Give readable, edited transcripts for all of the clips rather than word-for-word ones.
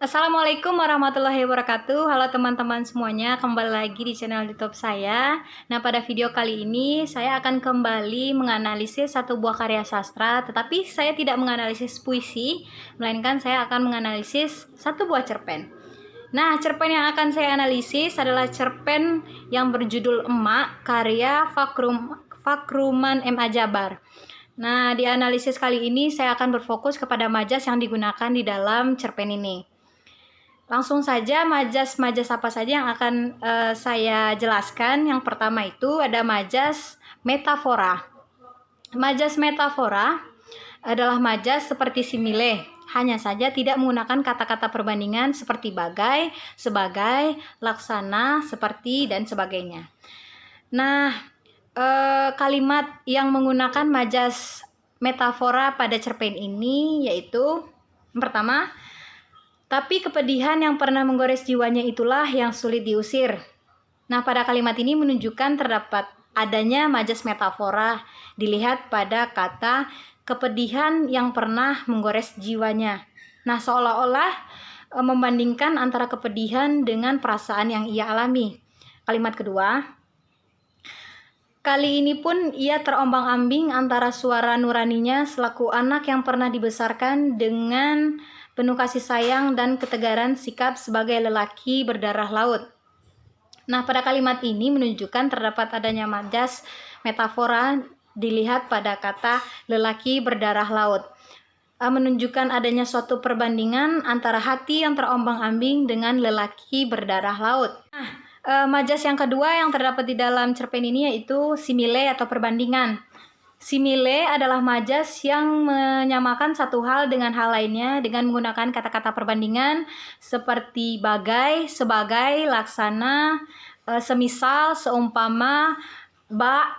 Assalamualaikum warahmatullahi wabarakatuh. Halo teman-teman semuanya, kembali lagi di channel YouTube saya. Nah, pada video kali ini saya akan kembali menganalisis satu buah karya sastra, tetapi saya tidak menganalisis puisi, melainkan saya akan menganalisis satu buah cerpen. Nah, cerpen yang akan saya analisis adalah cerpen yang berjudul Emak, karya Fakruman M. Jabar. Nah, di analisis kali ini saya akan berfokus kepada majas yang digunakan di dalam cerpen ini. Langsung saja, majas-majas apa saja yang akan saya jelaskan. Yang pertama itu ada majas metafora. Majas metafora adalah majas seperti simile, hanya saja tidak menggunakan kata-kata perbandingan seperti bagai, sebagai, laksana, seperti, dan sebagainya. Nah, kalimat yang menggunakan majas metafora pada cerpen ini yaitu yang pertama, tapi kepedihan yang pernah menggores jiwanya itulah yang sulit diusir. Nah, pada kalimat ini menunjukkan terdapat adanya majas metafora dilihat pada kata kepedihan yang pernah menggores jiwanya. Nah, seolah-olah membandingkan antara kepedihan dengan perasaan yang ia alami. Kalimat kedua, kali ini pun ia terombang-ambing antara suara nuraninya selaku anak yang pernah dibesarkan dengan penuh kasih sayang dan ketegaran sikap sebagai lelaki berdarah laut. Nah, pada kalimat ini menunjukkan terdapat adanya majas metafora dilihat pada kata lelaki berdarah laut. Menunjukkan adanya suatu perbandingan antara hati yang terombang-ambing dengan lelaki berdarah laut. Nah, majas yang kedua yang terdapat di dalam cerpen ini yaitu simile atau perbandingan. Simile adalah majas yang menyamakan satu hal dengan hal lainnya dengan menggunakan kata-kata perbandingan seperti bagai, sebagai, laksana, semisal, seumpama,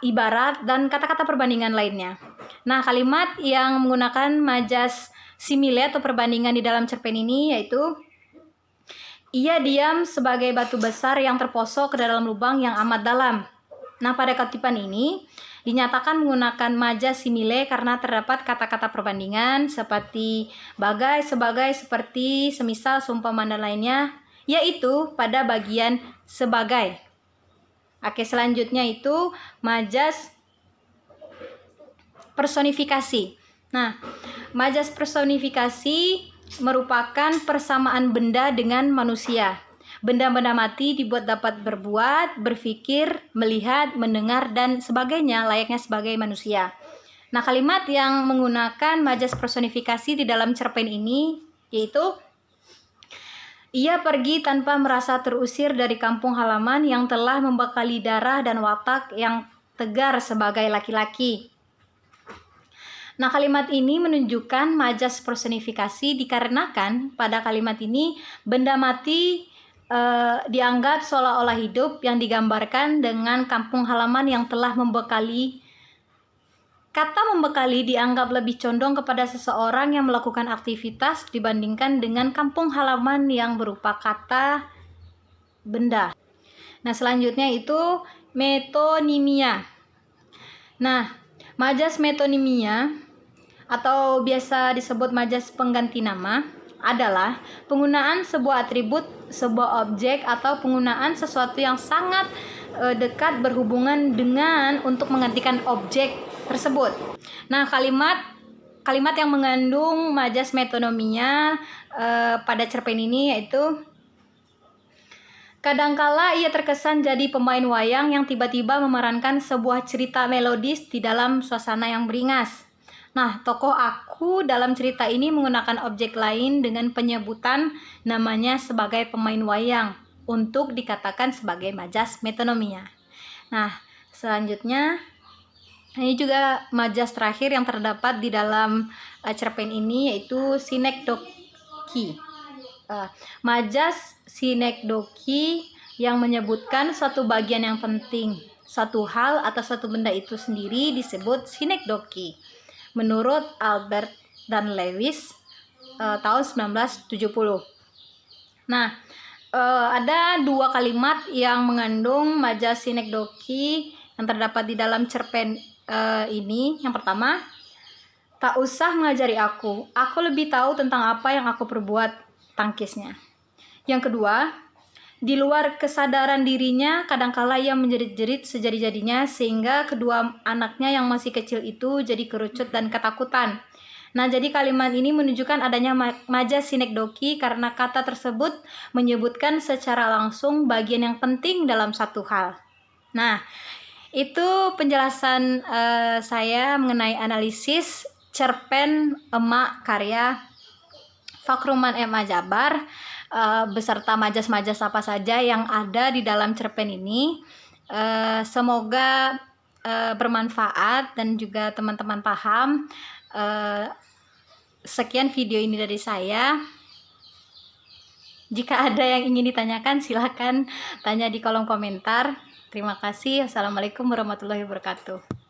ibarat, dan kata-kata perbandingan lainnya. Nah, kalimat yang menggunakan majas simile atau perbandingan di dalam cerpen ini yaitu ia diam sebagai batu besar yang terposok ke dalam lubang yang amat dalam. Nah, pada kutipan ini dinyatakan menggunakan majas simile karena terdapat kata-kata perbandingan seperti bagai, sebagai, seperti, semisal, seumpama, dan lainnya, yaitu pada bagian sebagai. Oke, selanjutnya itu majas personifikasi. Nah, majas personifikasi merupakan persamaan benda dengan manusia. Benda-benda mati dibuat dapat berbuat, berpikir, melihat, mendengar, dan sebagainya layaknya sebagai manusia. Nah, kalimat yang menggunakan majas personifikasi di dalam cerpen ini yaitu ia pergi tanpa merasa terusir dari kampung halaman yang telah membekali darah dan watak yang tegar sebagai laki-laki. Nah, kalimat ini menunjukkan majas personifikasi dikarenakan pada kalimat ini benda mati dianggap seolah-olah hidup yang digambarkan dengan kampung halaman yang telah membekali. Kata membekali dianggap lebih condong kepada seseorang yang melakukan aktivitas dibandingkan dengan kampung halaman yang berupa kata benda. Nah, selanjutnya itu metonimia. Nah, majas metonimia atau biasa disebut majas pengganti nama adalah penggunaan sebuah atribut, sebuah objek, atau penggunaan sesuatu yang sangat dekat berhubungan dengan untuk menggantikan objek tersebut. Nah, kalimat yang mengandung majas metonimia pada cerpen ini yaitu kadangkala ia terkesan jadi pemain wayang yang tiba-tiba memerankan sebuah cerita melodis di dalam suasana yang beringas. Nah, tokoh aku dalam cerita ini menggunakan objek lain dengan penyebutan namanya sebagai pemain wayang untuk dikatakan sebagai majas metonimia. Nah, selanjutnya ini juga majas terakhir yang terdapat di dalam cerpen ini yaitu sinekdoki. Majas sinekdoki yang menyebutkan suatu bagian yang penting, suatu hal atau suatu benda itu sendiri disebut sinekdoki. Menurut Albert dan Lewis tahun 1970. Nah, ada dua kalimat yang mengandung majas sinekdoki yang terdapat di dalam cerpen ini. Yang pertama, tak usah mengajari aku lebih tahu tentang apa yang aku perbuat. tangkisnya. Yang kedua, di luar kesadaran dirinya, kadangkala ia menjerit-jerit sejadi-jadinya sehingga kedua anaknya yang masih kecil itu jadi kerucut dan ketakutan. Nah, jadi kalimat ini menunjukkan adanya majas sinekdoki karena kata tersebut menyebutkan secara langsung bagian yang penting dalam satu hal. Nah, itu penjelasan saya mengenai analisis cerpen Emak karya Fakruman M.A. Jabar beserta majas-majas apa saja yang ada di dalam cerpen ini. Semoga bermanfaat dan juga teman-teman paham. Sekian video ini dari saya. Jika ada yang ingin ditanyakan, silakan tanya di kolom komentar. Terima kasih. Assalamualaikum warahmatullahi wabarakatuh.